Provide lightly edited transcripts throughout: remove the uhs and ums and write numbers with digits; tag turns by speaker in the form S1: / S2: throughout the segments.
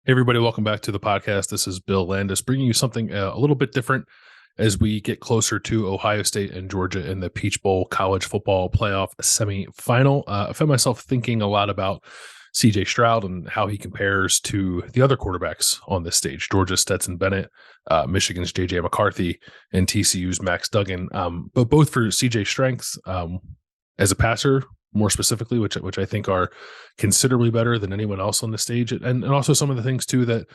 S1: Hey, everybody, welcome back to the podcast. This is Bill Landis bringing you something a little bit different as we get closer to Ohio State and Georgia in the Peach Bowl college football playoff semifinal. I found myself thinking a lot about CJ Stroud and how he compares to the other quarterbacks on this stage: Georgia's Stetson Bennett, Michigan's JJ McCarthy, and TCU's Max Duggan. But both for CJ strengths as a passer, more specifically, which I think are considerably better than anyone else on the stage, and also some of the things too that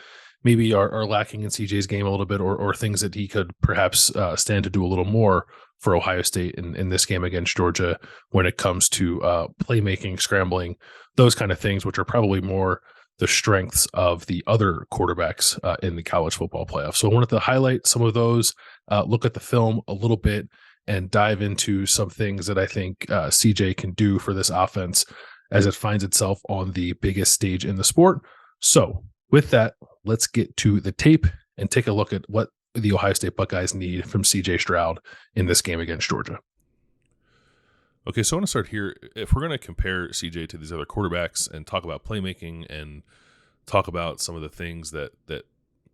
S1: maybe are lacking in CJ's game a little bit, or things that he could perhaps stand to do a little more for Ohio State in this game against Georgia when it comes to playmaking, scrambling, those kind of things, which are probably more the strengths of the other quarterbacks in the college football playoff. So I wanted to highlight some of those, look at the film a little bit, and dive into some things that I think CJ can do for this offense as it finds itself on the biggest stage in the sport. So with that, let's get to the tape and take a look at what the Ohio State Buckeyes need from CJ Stroud in this game against Georgia.
S2: Okay, so I want to start here. If we're going to compare CJ to these other quarterbacks and talk about playmaking and talk about some of the things that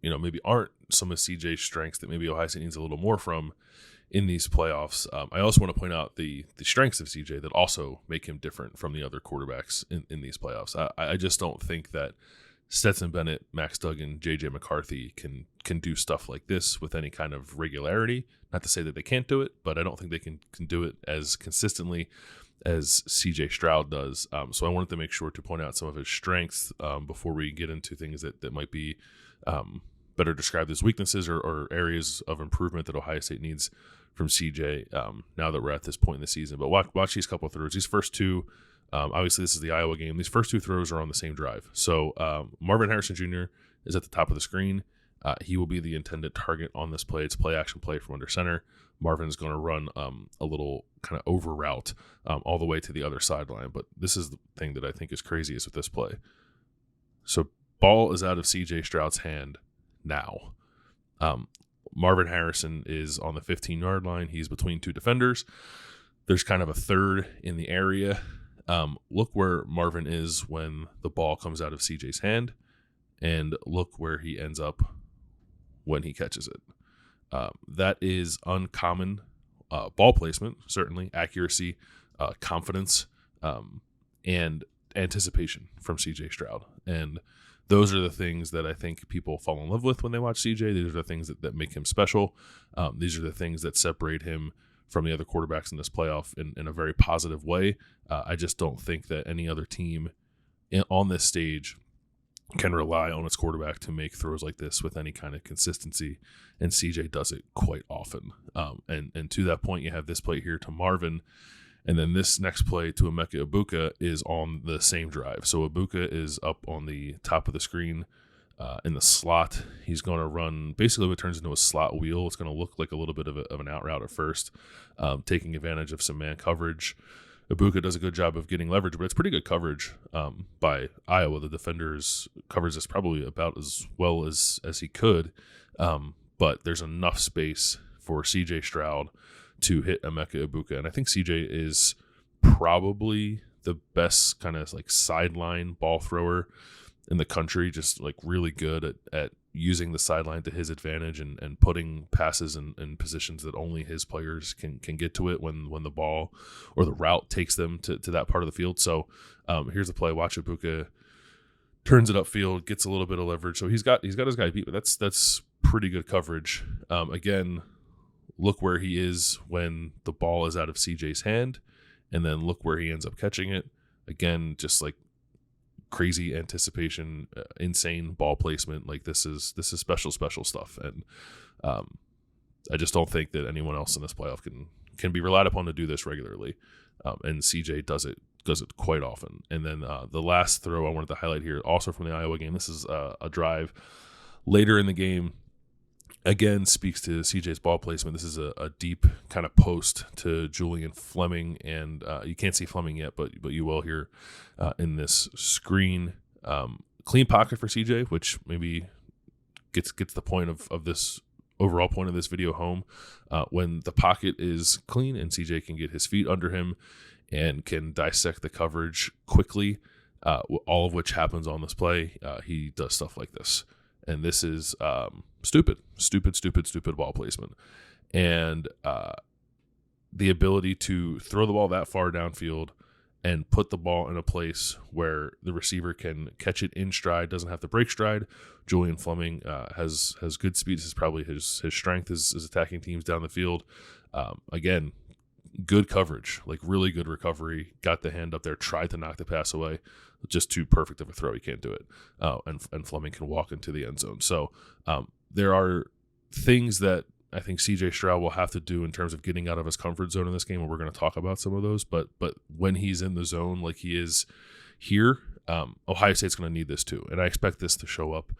S2: maybe aren't some of CJ's strengths that maybe Ohio State needs a little more from in these playoffs, I also want to point out the strengths of CJ that also make him different from the other quarterbacks in these playoffs. I just don't think that Stetson Bennett, Max Duggan, JJ McCarthy can do stuff like this with any kind of regularity. Not to say that they can't do it, but I don't think they can do it as consistently as CJ Stroud does. So I wanted to make sure to point out some of his strengths before we get into things that might be better described as weaknesses or areas of improvement that Ohio State needs from CJ now that we're at this point in the season. But watch these couple of throws. These first two, obviously this is the Iowa game. These first two throws are on the same drive. So Marvin Harrison Jr. is at the top of the screen. He will be the intended target on this play. It's play action play from under center. Marvin's going to run a little kind of over route all the way to the other sideline. But this is the thing that I think is craziest with this play. So ball is out of CJ Stroud's hand now. Marvin Harrison is on the 15-yard line. He's between two defenders. There's kind of a third in the area. Look where Marvin is when the ball comes out of CJ's hand, and look where he ends up when he catches it. That is uncommon ball placement, certainly, accuracy, confidence, and anticipation from CJ Stroud. And those are the things that I think people fall in love with when they watch CJ. These are the things that make him special. These are the things that separate him from the other quarterbacks in this playoff in a very positive way. I just don't think that any other team on this stage can rely on its quarterback to make throws like this with any kind of consistency, and CJ does it quite often. And to that point, you have this play here to Marvin, and then this next play to Emeka Egbuka is on the same drive. So Egbuka is up on the top of the screen in the slot. He's going to run basically what turns into a slot wheel. It's going to look like a little bit of an out route at first, taking advantage of some man coverage. Egbuka does a good job of getting leverage, but it's pretty good coverage by Iowa. The defenders covers this probably about as well as he could, but there's enough space for CJ Stroud to hit Emeka Egbuka. And I think CJ is probably the best kind of like sideline ball thrower in the country, just like really good at using the sideline to his advantage and putting passes in positions that only his players can get to it when the ball or the route takes them to that part of the field. So here's the play. Watch Egbuka turns it upfield, gets a little bit of leverage. So he's got his guy beat, but that's pretty good coverage. Again, look where he is when the ball is out of CJ's hand, and then look where he ends up catching it. Again, just like crazy anticipation, insane ball placement. Like this is special stuff, and I just don't think that anyone else in this playoff can be relied upon to do this regularly. And CJ does it quite often. And then the last throw I wanted to highlight here, also from the Iowa game. This is a drive later in the game. Again, speaks to CJ's ball placement. This is a deep kind of post to Julian Fleming, and you can't see Fleming yet, but you will here in this screen. Clean pocket for CJ, which maybe gets the point of this overall point of this video home. When the pocket is clean and CJ can get his feet under him and can dissect the coverage quickly, all of which happens on this play. He does stuff like this. And this is stupid ball placement. And the ability to throw the ball that far downfield and put the ball in a place where the receiver can catch it in stride, doesn't have to break stride. Julian Fleming has good speed. This is probably his strength is attacking teams down the field. Again, good coverage, like really good recovery. Got the hand up there, tried to knock the pass away. Just too perfect of a throw. He can't do it. And Fleming can walk into the end zone. So there are things that I think C.J. Stroud will have to do in terms of getting out of his comfort zone in this game, and we're going to talk about some of those. But when he's in the zone like he is here, Ohio State's going to need this too, and I expect this to show up.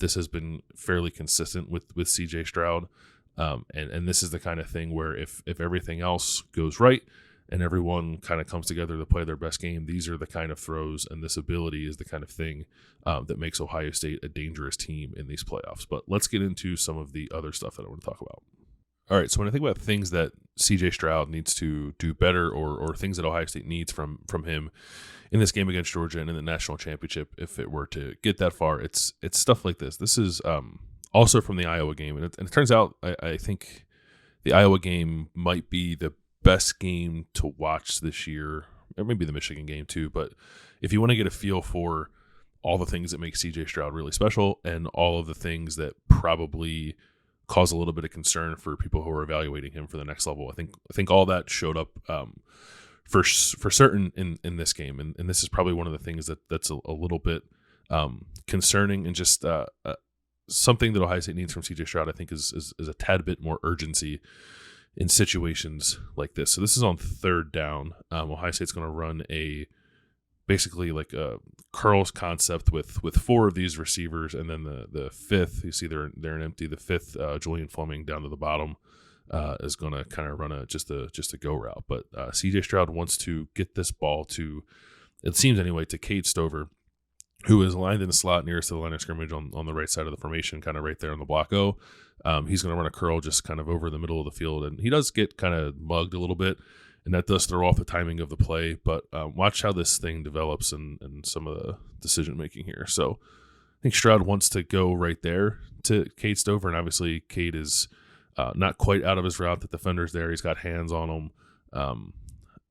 S2: This has been fairly consistent with C.J. Stroud, and this is the kind of thing where if everything else goes right and everyone kind of comes together to play their best game, these are the kind of throws, and this ability is the kind of thing that makes Ohio State a dangerous team in these playoffs. But let's get into some of the other stuff that I want to talk about. All right, so when I think about things that C.J. Stroud needs to do better, or things that Ohio State needs from him in this game against Georgia and in the national championship, if it were to get that far, it's stuff like this. This is also from the Iowa game, and it turns out I think the Iowa game might be the best game to watch this year, or maybe the Michigan game too. But if you want to get a feel for all the things that make C.J. Stroud really special and all of the things that probably cause a little bit of concern for people who are evaluating him for the next level, I think all that showed up for certain in this game, and this is probably one of the things that's a little bit concerning, and just something that Ohio State needs from C.J. Stroud. I think is a tad bit more urgency in situations like this. So this is on third down. Ohio State's going to run basically like a curls concept with four of these receivers, and then the fifth, you see they're an empty. The fifth, Julian Fleming down to the bottom, is going to kind of run just a go route. But C.J. Stroud wants to get this ball to, it seems anyway, to Cade Stover, who is lined in the slot nearest to the line of scrimmage on the right side of the formation, kind of right there on the block O. He's going to run a curl just kind of over the middle of the field, and he does get kind of mugged a little bit, and that does throw off the timing of the play. But watch how this thing develops and some of the decision-making here. So I think Stroud wants to go right there to Cade Stover, and obviously Cade is not quite out of his route. The defender's there. He's got hands on him.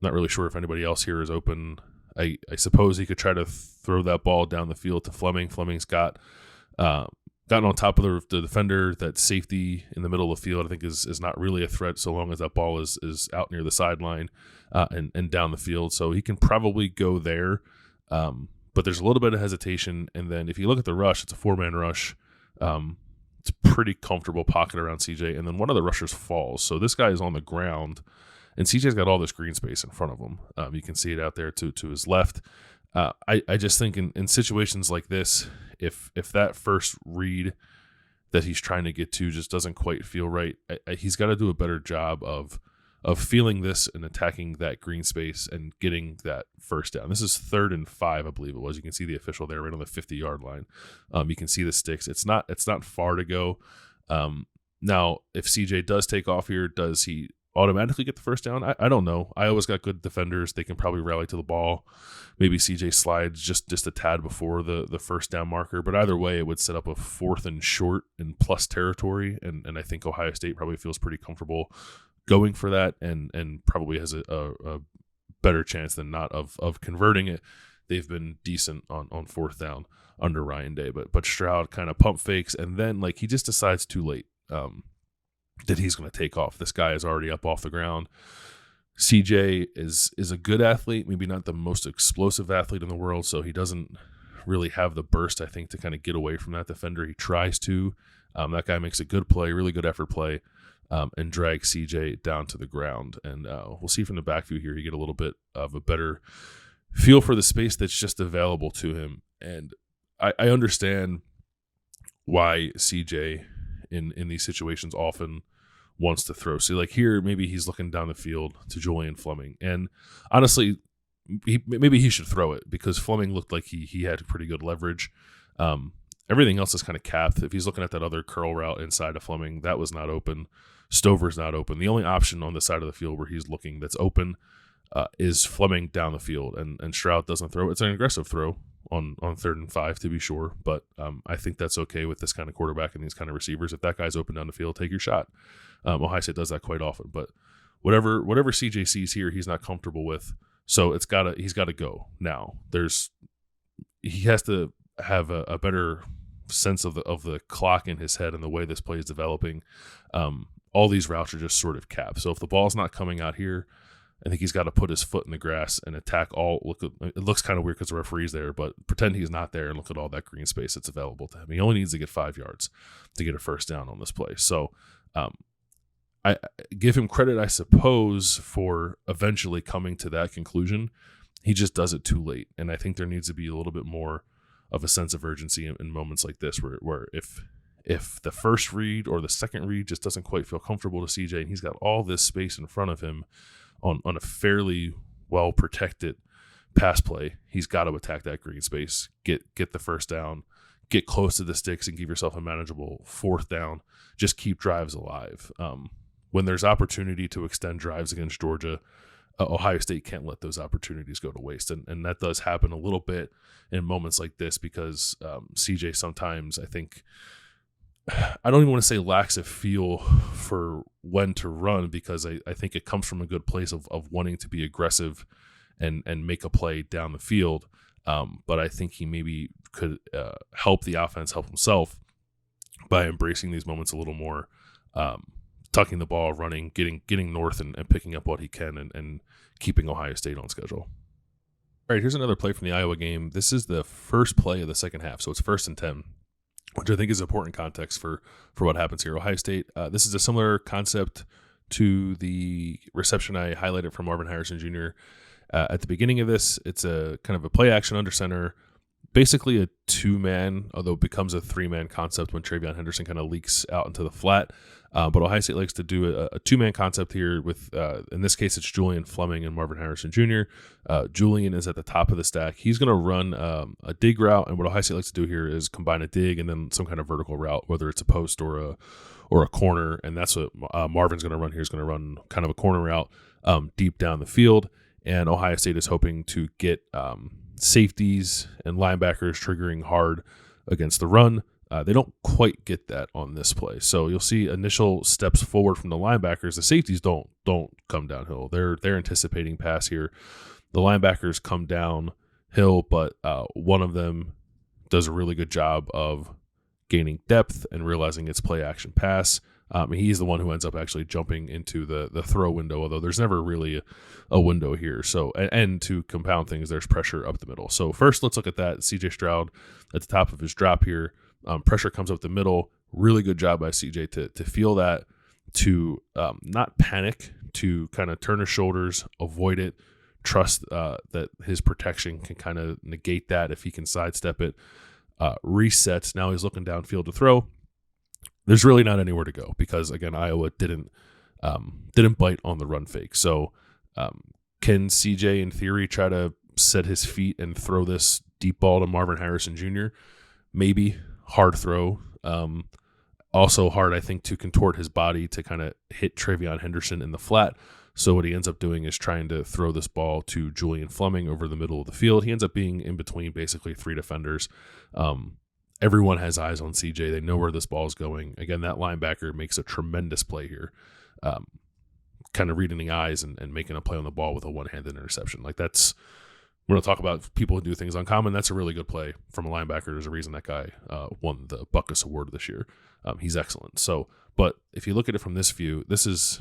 S2: Not really sure if anybody else here is open. I suppose he could try to throw that ball down the field to Fleming. Fleming's gotten on top of the defender. That safety in the middle of the field, I think, is not really a threat so long as that ball is out near the sideline and down the field. So he can probably go there, but there's a little bit of hesitation. And then if you look at the rush, it's a four-man rush. It's a pretty comfortable pocket around CJ, and then one of the rushers falls. So this guy is on the ground, and CJ's got all this green space in front of him. You can see it out there to his left. I just think in situations like this, if that first read that he's trying to get to just doesn't quite feel right, he's got to do a better job of feeling this and attacking that green space and getting that first down. This is 3rd and 5, I believe it was. You can see the official there right on the 50-yard line. You can see the sticks. It's not far to go. Now, if CJ does take off here, does he automatically get the first down? I don't know. Iowa's got good defenders. They can probably rally to the ball. Maybe CJ slides just a tad before the first down marker. But either way, it would set up a 4th and short in plus territory. And I think Ohio State probably feels pretty comfortable going for that, and probably has a better chance than not of converting it. They've been decent on 4th down under Ryan Day. But Stroud kind of pump fakes, and then he just decides too late that he's going to take off. This guy is already up off the ground. CJ is a good athlete, maybe not the most explosive athlete in the world, so he doesn't really have the burst, I think, to kind of get away from that defender. He tries to. That guy makes a good play, really good effort play, and drags CJ down to the ground. And we'll see from the back view here, you get a little bit of a better feel for the space that's just available to him. And I understand why CJ in these situations often wants to throw. So here, maybe he's looking down the field to Julian Fleming, and honestly, maybe he should throw it because Fleming looked like he had pretty good leverage. Everything else is kind of capped. If he's looking at that other curl route inside of Fleming, that was not open. Stover's not open. The only option on the side of the field where he's looking that's open is Fleming down the field, and Stroud doesn't throw. It's an aggressive throw on 3rd and 5, to be sure, but I think that's okay with this kind of quarterback and these kind of receivers. If that guy's open down the field, take your shot. Ohio State does that quite often, but whatever CJ sees here, he's not comfortable with. So he's got to go now. He has to have a better sense of the clock in his head and the way this play is developing. All these routes are just sort of capped. So if the ball's not coming out here, I think he's got to put his foot in the grass and attack it looks kind of weird because the referee's there, but pretend he's not there and look at all that green space that's available to him. He only needs to get 5 yards to get a first down on this play. So I give him credit, I suppose, for eventually coming to that conclusion. He just does it too late. And I think there needs to be a little bit more of a sense of urgency in moments like this where if the first read or the second read just doesn't quite feel comfortable to CJ and he's got all this space in front of him on a fairly well protected pass play, he's got to attack that green space, get the first down, get close to the sticks and give yourself a manageable 4th down. Just keep drives alive. When there's opportunity to extend drives against Georgia, Ohio State can't let those opportunities go to waste. And that does happen a little bit in moments like this because CJ sometimes, I think, I don't even want to say lacks a feel for when to run because I think it comes from a good place of wanting to be aggressive and make a play down the field. But I think he maybe could help the offense help himself by embracing these moments a little more, tucking the ball, running, getting north and picking up what he can and keeping Ohio State on schedule. All right, here's another play from the Iowa game. This is the first play of the second half, so it's 1st and 10, which I think is important context for what happens here. Ohio State, this is a similar concept to the reception I highlighted from Marvin Harrison Jr. At the beginning of this. It's a kind of a play action under center, basically a 2-man, although it becomes a 3-man concept when Travion Henderson kind of leaks out into the flat. But Ohio State likes to do a 2-man concept here with, in this case, it's Julian Fleming and Marvin Harrison Jr. Julian is at the top of the stack. He's going to run a dig route, and what Ohio State likes to do here is combine a dig and then some kind of vertical route, whether it's a post or a corner, and that's what Marvin's going to run here. He's going to run kind of a corner route deep down the field, and Ohio State is hoping to get safeties and linebackers triggering hard against the run. They don't quite get that on this play. So you'll see initial steps forward from the linebackers. The safeties don't come downhill. They're anticipating pass here. The linebackers come downhill, but one of them does a really good job of gaining depth and realizing it's play action pass. He's the one who ends up actually jumping into the throw window, although there's never really a window here. So, and to compound things, there's pressure up the middle. So first, let's look at that. CJ Stroud at the top of his drop here. Pressure comes up the middle. Really good job by CJ to feel that, to not panic, to kind of turn his shoulders, avoid it, trust that his protection can kind of negate that if he can sidestep it. Resets. Now he's looking downfield to throw. There's really not anywhere to go because, again, Iowa didn't bite on the run fake. So can CJ, in theory, try to set his feet and throw this deep ball to Marvin Harrison Jr.? Maybe. Hard throw. Also hard, I think, to contort his body to kind of hit Travion Henderson in the flat. So what he ends up doing is trying to throw this ball to Julian Fleming over the middle of the field. He ends up being in between basically 3 defenders. Everyone has eyes on CJ. They know where this ball is going. Again, that linebacker makes a tremendous play here, kind of reading the eyes and making a play on the ball with a one-handed interception. Like that's, we're going to talk about people who do things uncommon. That's a really good play from a linebacker. There's a reason that guy won the Buckeyes Award this year. He's excellent. So, but if you look at it from this view, this is,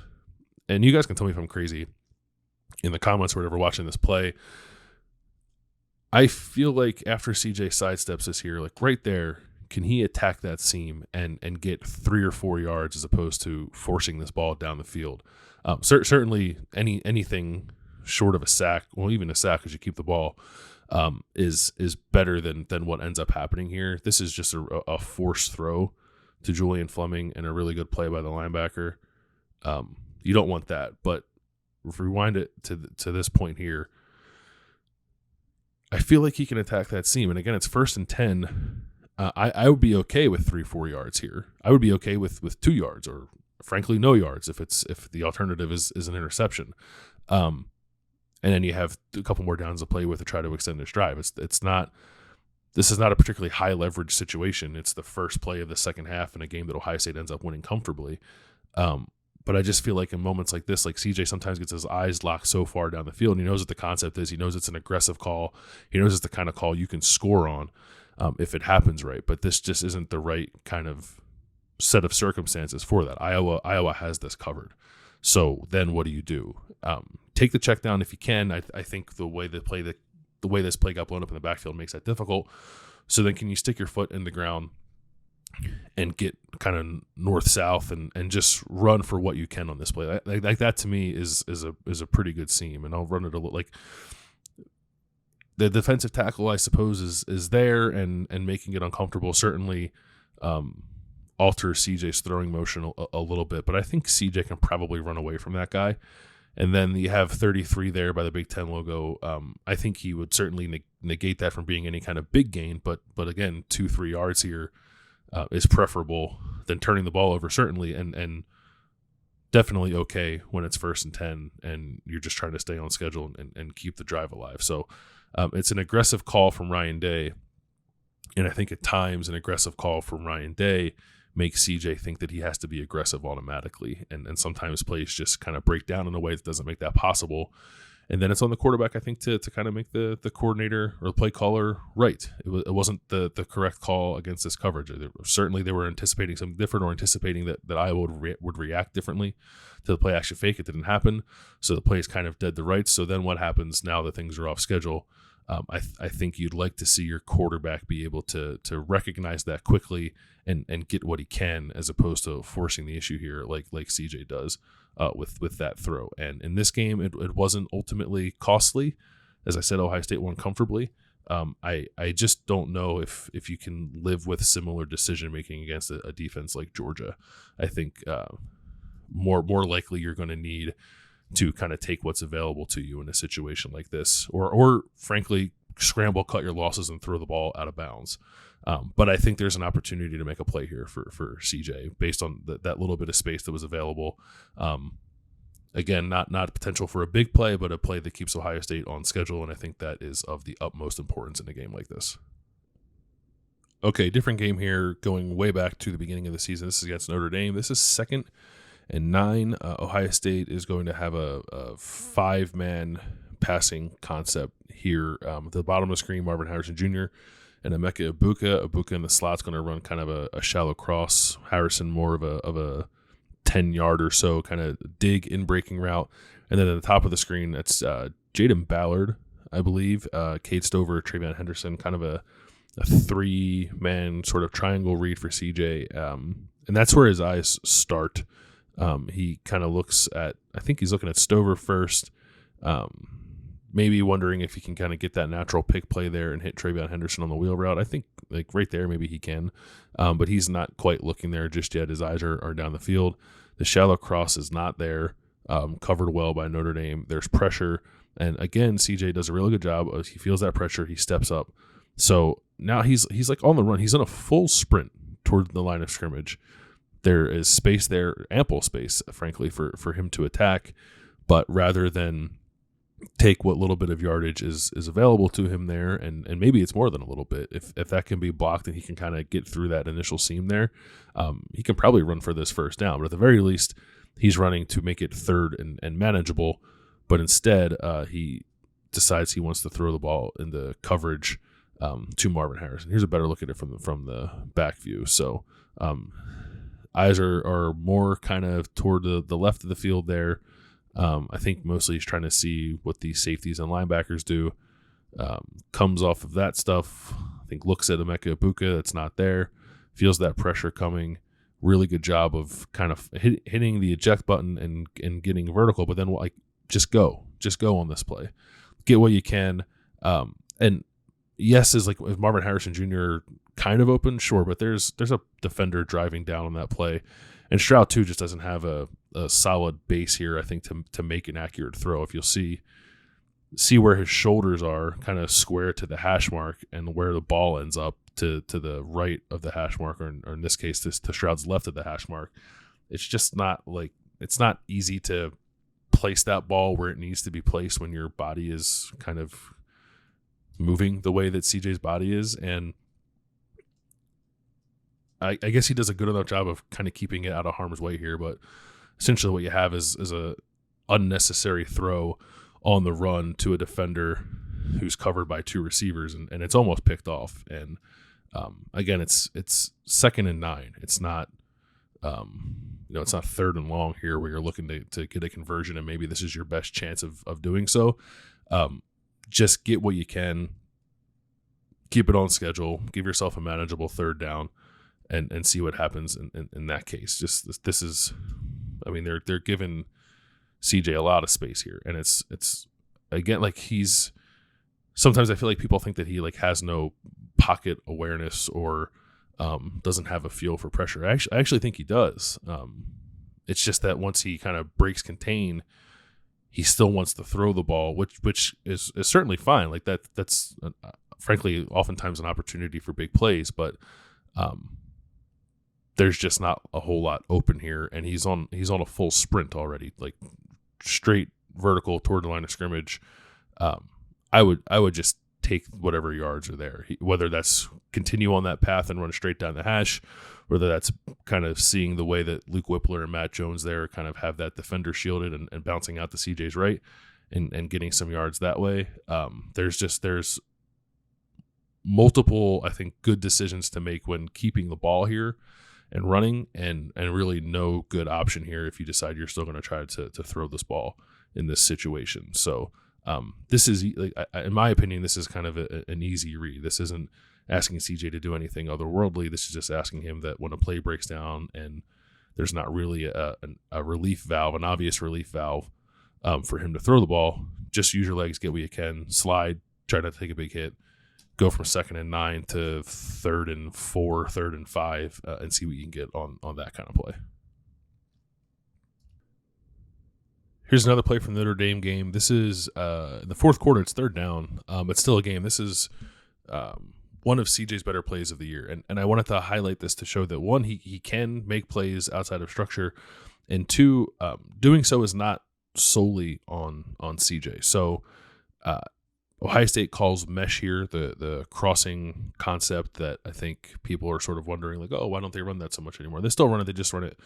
S2: and you guys can tell me if I'm crazy in the comments or whatever watching this play. I feel like after CJ sidesteps this here, like right there, can he attack that seam and get 3 or 4 yards as opposed to forcing this ball down the field? Certainly anything short of a sack, well, even a sack as you keep the ball, is better than what ends up happening here. This is just a forced throw to Julian Fleming and a really good play by the linebacker. You don't want that, but if we rewind it to this point here, I feel like he can attack that seam. And again, it's 1st and 10. I would be okay with 3-4 yards here. I would be okay with 2 yards or frankly no yards if the alternative is an interception. and then you have a couple more downs to play with to try to extend this drive. This is not a particularly high leverage situation. It's the first play of the second half in a game that Ohio State ends up winning comfortably. But I just feel like in moments like this, like CJ sometimes gets his eyes locked so far down the field, and he knows what the concept is. He knows it's an aggressive call. He knows it's the kind of call you can score on if it happens right. But this just isn't the right kind of set of circumstances for that. Iowa has this covered. So then what do? Take the check down if you can. I think the way this play got blown up in the backfield makes that difficult. So then can you stick your foot in the ground and get kind of north-south and just run for what you can on this play? Like that to me is a pretty good seam, and I'll run it a little like the defensive tackle, I suppose, is there and making it uncomfortable certainly alters CJ's throwing motion a little bit, but I think CJ can probably run away from that guy. And then you have 33 there by the Big Ten logo. I think he would certainly negate that from being any kind of big gain, but again, 2-3 yards here is preferable than turning the ball over, certainly, and definitely okay when it's 1st and 10 and you're just trying to stay on schedule and keep the drive alive. So it's an aggressive call from Ryan Day, and I think at times an aggressive call from Ryan Day makes CJ think that he has to be aggressive automatically, and sometimes plays just kind of break down in a way that doesn't make that possible. And then it's on the quarterback, I think, to kind of make the coordinator or the play caller right. It wasn't the correct call against this coverage. Certainly they were anticipating something different, or anticipating that Iowa would react differently to the play action fake. It didn't happen, so the play is kind of dead to rights. So then what happens now that things are off schedule? I think you'd like to see your quarterback be able to recognize that quickly and get what he can, as opposed to forcing the issue here like CJ does with that throw. And in this game, it wasn't ultimately costly. As I said, Ohio State won comfortably. I just don't know if you can live with similar decision making against a defense like Georgia. I think more likely you're going to need to kind of take what's available to you in a situation like this, or frankly, scramble, cut your losses, and throw the ball out of bounds. But I think there's an opportunity to make a play here for CJ based on that little bit of space that was available. Again, not potential for a big play, but a play that keeps Ohio State on schedule, and I think that is of the utmost importance in a game like this. Okay, different game here, going way back to the beginning of the season. This is against Notre Dame. This is 2nd and 9. Ohio State is going to have a 5-man passing concept here. At the bottom of the screen, Marvin Harrison Jr. and Emeka Egbuka. Egbuka in the slot's going to run kind of a shallow cross. Harrison more of a 10-yard or so kind of dig in breaking route. And then at the top of the screen, that's Jaden Ballard, I believe. Cade Stover, Travion Henderson, kind of a 3-man sort of triangle read for CJ. And that's where his eyes start. He kind of looks at, I think he's looking at Stover first, maybe wondering if he can kind of get that natural pick play there and hit Travion Henderson on the wheel route. I think like right there, maybe he can, but he's not quite looking there just yet. His eyes are down the field. The shallow cross is not there, covered well by Notre Dame. There's pressure. And again, CJ does a really good job. He feels that pressure. He steps up. So now he's like on the run. He's on a full sprint toward the line of scrimmage. There is space there, ample space, frankly, for him to attack. But rather than take what little bit of yardage is available to him there, and maybe it's more than a little bit, if that can be blocked and he can kind of get through that initial seam there, he can probably run for this first down. But at the very least, he's running to make it 3rd and manageable. But instead, he decides he wants to throw the ball in the coverage to Marvin Harrison. Here's a better look at it from the back view. So eyes are more kind of toward the left of the field there. I think mostly he's trying to see what the safeties and linebackers do. Comes off of that stuff. I think looks at Emeka Egbuka. That's not there. Feels that pressure coming. Really good job of kind of hitting the eject button and getting vertical. But then like just go on this play. Get what you can. And yes, is Marvin Harrison Jr. kind of open, sure, but there's a defender driving down on that play. And Stroud, too, just doesn't have a solid base here, I think, to make an accurate throw. If you'll see where his shoulders are, kind of square to the hash mark, and where the ball ends up to the right of the hash mark, or in this case, to Stroud's left of the hash mark, it's just not it's not easy to place that ball where it needs to be placed when your body is kind of moving the way that CJ's body is. And I guess he does a good enough job of kind of keeping it out of harm's way here, but essentially what you have is a unnecessary throw on the run to a defender who's covered by 2 receivers, and it's almost picked off. And again, it's 2nd and 9. It's not it's not 3rd and long here where you're looking to get a conversion, and maybe this is your best chance of doing so. Just get what you can, keep it on schedule, give yourself a manageable 3rd down, and see what happens in that case. Just this is, I mean, they're giving CJ a lot of space here, and it's again, like, he's, sometimes I feel like people think that he like has no pocket awareness or doesn't have a feel for pressure. I actually think he does. It's just that once he kind of breaks contain, he still wants to throw the ball, which is certainly fine. Like that's frankly oftentimes an opportunity for big plays, but there's just not a whole lot open here, and he's on a full sprint already, like straight vertical toward the line of scrimmage. I would just take whatever yards are there, whether that's continue on that path and run straight down the hash, whether that's kind of seeing the way that Luke Whippler and Matt Jones there kind of have that defender shielded and bouncing out to CJ's right and getting some yards that way. There's multiple, I think, good decisions to make when keeping the ball here and running, and really no good option here if you decide you're still going to try to throw this ball in this situation. So this is, like, in my opinion, this is kind of an easy read. This isn't asking CJ to do anything otherworldly. This is just asking him that when a play breaks down and there's not really a relief valve, an obvious relief valve for him to throw the ball, just use your legs, get what you can, slide, try not to take a big hit, go from 2nd and 9 to 3rd and 4, 3rd and 5, and see what you can get on that kind of play. Here's another play from the Notre Dame game. This is in the 4th quarter. It's 3rd down, but still a game. This is one of CJ's better plays of the year, and I wanted to highlight this to show that, one, he can make plays outside of structure, and 2, doing so is not solely on CJ. So Ohio State calls mesh here, the crossing concept that I think people are sort of wondering, like, oh, why don't they run that so much anymore? They still run it. They just run it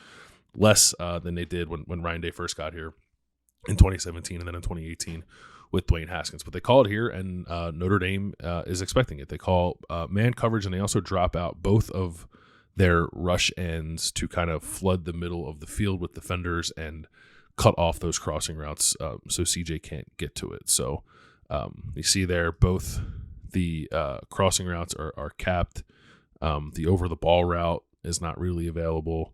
S2: less than they did when Ryan Day first got here in 2017 and then in 2018 with Dwayne Haskins. But they call it here, and Notre Dame is expecting it. They call man coverage, and they also drop out both of their rush ends to kind of flood the middle of the field with defenders and cut off those crossing routes so CJ can't get to it. So you see there both the crossing routes are capped. The over-the-ball route is not really available.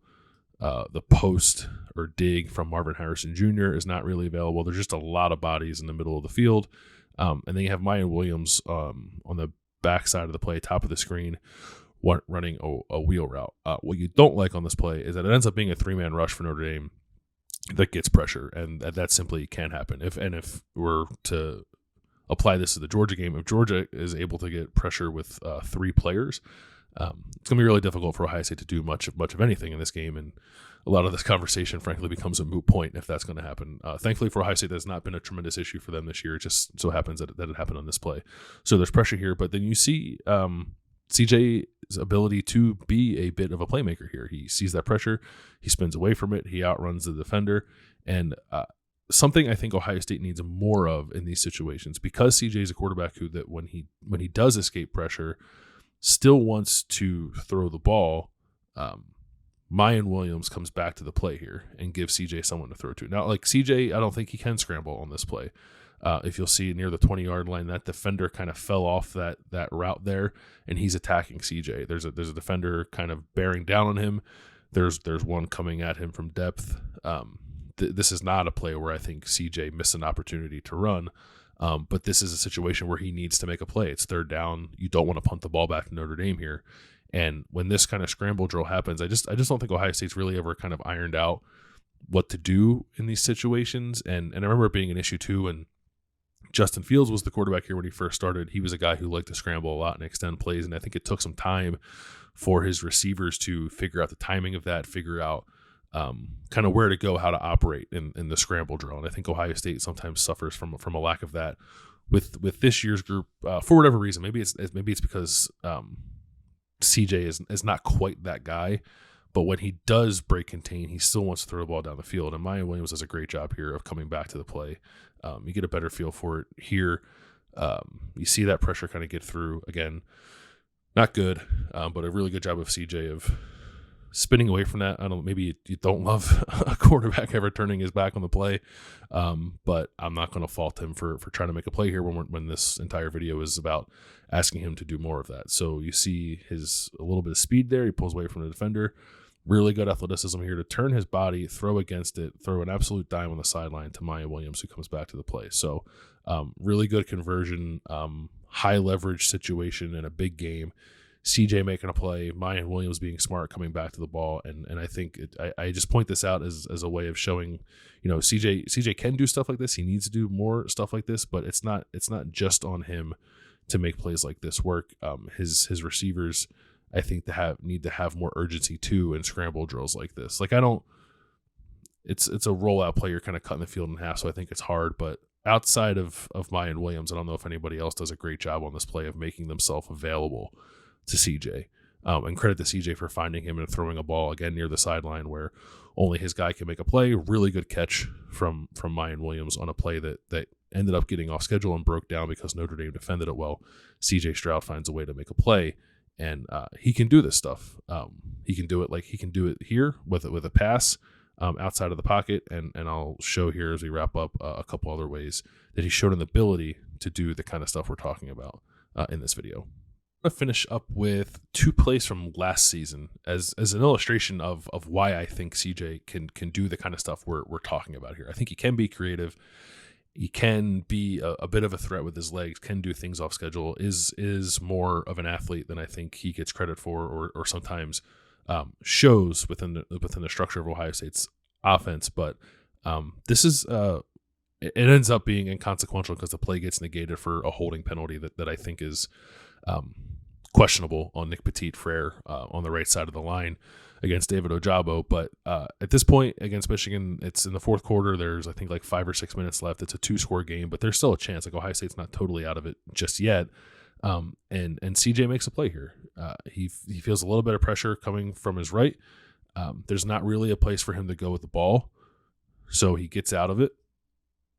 S2: The post or dig from Marvin Harrison Jr. is not really available. There's just a lot of bodies in the middle of the field. And then you have Mayan Williams on the back side of the play, top of the screen, running a wheel route. What you don't like on this play is that it ends up being a 3-man rush for Notre Dame that gets pressure, and that simply can't happen. If we're to apply this to the Georgia game, if Georgia is able to get pressure with 3 players, it's going to be really difficult for Ohio State to do much of anything in this game, and a lot of this conversation, frankly, becomes a moot point if that's going to happen. Thankfully for Ohio State, that's not been a tremendous issue for them this year. It just so happens that it happened on this play. So there's pressure here, but then you see CJ's ability to be a bit of a playmaker here. He sees that pressure, he spins away from it, he outruns the defender, and something I think Ohio State needs more of in these situations, because CJ is a quarterback who, that when he does escape pressure, still wants to throw the ball. Mayan Williams comes back to the play here and gives CJ someone to throw to. Now, like CJ, I don't think he can scramble on this play. If you'll see near the 20-yard line, that defender kind of fell off that route there, and he's attacking CJ. There's a defender kind of bearing down on him. There's one coming at him from depth. This is not a play where I think CJ missed an opportunity to run, but this is a situation where he needs to make a play. It's 3rd down. You don't want to punt the ball back to Notre Dame here. And when this kind of scramble drill happens, I just don't think Ohio State's really ever kind of ironed out what to do in these situations. And I remember it being an issue too when Justin Fields was the quarterback here when he first started. He was a guy who liked to scramble a lot and extend plays, and I think it took some time for his receivers to figure out the timing of that, figure out kind of where to go, how to operate in the scramble drill. And I think Ohio State sometimes suffers from a lack of that with this year's group for whatever reason. Maybe it's because CJ is not quite that guy, but when he does break contain, he still wants to throw the ball down the field. And Mayan Williams does a great job here of coming back to the play. You get a better feel for it here. You see that pressure kind of get through again. Not good, but a really good job of CJ of spinning away from that. I don't. Maybe you don't love a quarterback ever turning his back on the play, but I'm not going to fault him for trying to make a play here when this entire video is about asking him to do more of that. So you see a little bit of speed there. He pulls away from the defender. Really good athleticism here to turn his body, throw against it, throw an absolute dime on the sideline to Mayan Williams, who comes back to the play. So really good conversion, high leverage situation in a big game. CJ making a play, Mayan Williams being smart, coming back to the ball, and I think I just point this out as a way of showing, CJ can do stuff like this. He needs to do more stuff like this, but it's not just on him to make plays like this work. His receivers, I think, need to have more urgency too in scramble drills like this. Like it's a rollout play. You're kind of cutting the field in half, so I think it's hard. But outside of Mayan Williams, I don't know if anybody else does a great job on this play of making themselves available to CJ. And credit to CJ for finding him and throwing a ball again near the sideline where only his guy can make a play. Really good catch from Mayan Williams on a play that ended up getting off schedule and broke down because Notre Dame defended it well. CJ Stroud finds a way to make a play. And he can do this stuff. He can do it he can do it here with a pass outside of the pocket. And I'll show here as we wrap up a couple other ways that he showed an ability to do the kind of stuff we're talking about in this video. I'm going to finish up with two plays from last season as an illustration of why I think CJ can do the kind of stuff we're talking about here. I think he can be creative. He can be a bit of a threat with his legs, can do things off schedule, is more of an athlete than I think he gets credit for or sometimes shows within the structure of Ohio State's offense. But this is it ends up being inconsequential because the play gets negated for a holding penalty that I think is questionable on Nick Petit-Frere on the right side of the line against David Ojabo. But at this point against Michigan, it's in the fourth quarter. There's, I think, 5 or 6 minutes left. It's a 2-score game, but there's still a chance. Ohio State's not totally out of it just yet. And CJ makes a play here. He feels a little bit of pressure coming from his right. There's not really a place for him to go with the ball. So he gets out of it.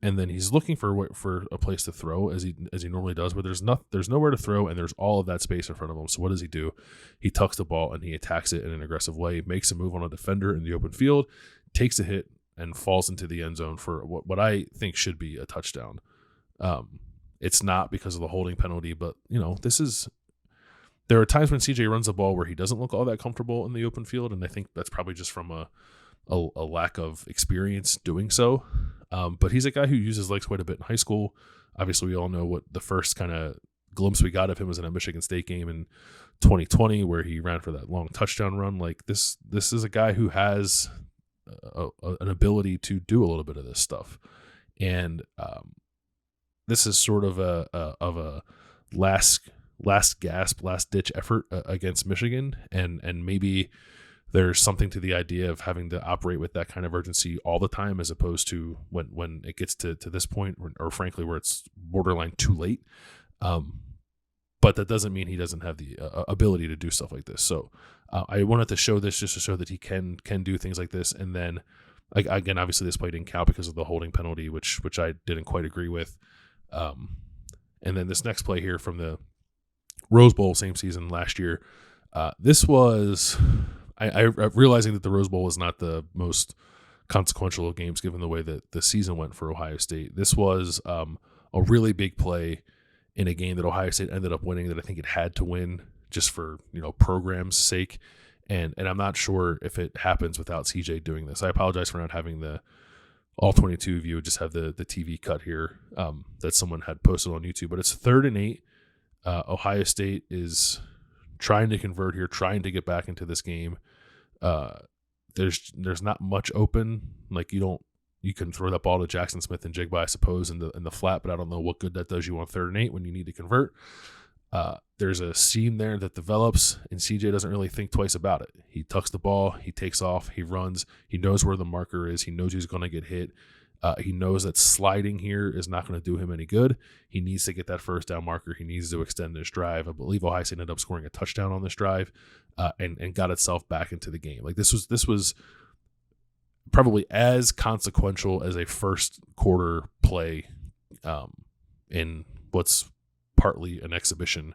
S2: And then he's looking for a place to throw as he normally does, but there's nowhere to throw, and there's all of that space in front of him. So what does he do? He tucks the ball and he attacks it in an aggressive way, makes a move on a defender in the open field, takes a hit, and falls into the end zone for what I think should be a touchdown. It's not because of the holding penalty, but there are times when CJ runs the ball where he doesn't look all that comfortable in the open field, and I think that's probably just from a lack of experience doing so. But he's a guy who uses legs quite a bit in high school. Obviously, we all know what the first kind of glimpse we got of him was in a Michigan State game in 2020 where he ran for that long touchdown run. Like this is a guy who has an ability to do a little bit of this stuff. And this is sort of a last gasp, last ditch effort against Michigan. And maybe there's something to the idea of having to operate with that kind of urgency all the time, as opposed to when it gets to this point, or frankly, where it's borderline too late. But that doesn't mean he doesn't have the ability to do stuff like this. So I wanted to show this just to show that he can do things like this. And then, again, obviously this play didn't count because of the holding penalty, which I didn't quite agree with. And then this next play here from the Rose Bowl, same season last year, this was... I realizing that the Rose Bowl was not the most consequential of games given the way that the season went for Ohio State. This was a really big play in a game that Ohio State ended up winning that I think it had to win just for program's sake. And I'm not sure if it happens without CJ doing this. I apologize for not having the all 22 of you just have the TV cut here that someone had posted on YouTube. But it's 3rd and 8. Ohio State is trying to convert here, trying to get back into this game. There's not much open. Like you can throw that ball to Jackson Smith and Jigba, I suppose, in the flat, but I don't know what good that does you on 3rd and 8 when you need to convert.
S1: there's a seam there that develops, and CJ doesn't really think twice about it. He tucks the ball, he takes off, he runs, he knows where the marker is, he knows he's going to get hit. He knows that sliding here is not going to do him any good. He needs to get that first down marker. He needs to extend this drive. I believe Ohio State ended up scoring a touchdown on this drive, and got itself back into the game. Like this was probably as consequential as a first quarter play in what's partly an exhibition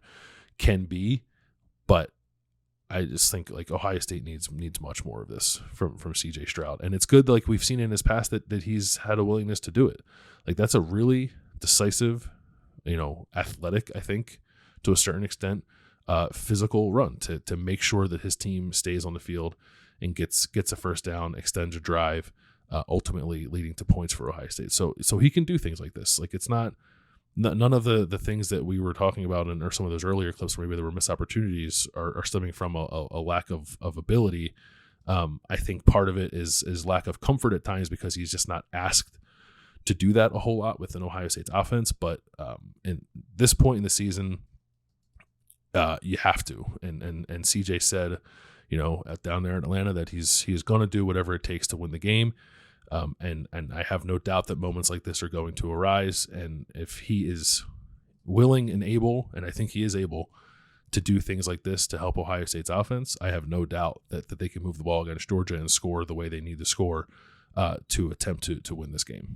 S1: can be, but I just think like Ohio State needs much more of this from CJ Stroud. And it's good, like we've seen in his past, that he's had a willingness to do it. Like that's a really decisive, athletic, I think, to a certain extent, physical run to make sure that his team stays on the field and gets a first down, extends a drive, ultimately leading to points for Ohio State. So he can do things like this. Like it's not none of the things that we were talking about or some of those earlier clips where maybe there were missed opportunities are stemming from a lack of ability. I think part of it is lack of comfort at times because he's just not asked to do that a whole lot within Ohio State's offense. But in this point in the season, you have to. And CJ said, down there in Atlanta that he's going to do whatever it takes to win the game. And I have no doubt that moments like this are going to arise. And if he is willing and able, and I think he is able to do things like this to help Ohio State's offense, I have no doubt that they can move the ball against Georgia and score the way they need to score to attempt to win this game.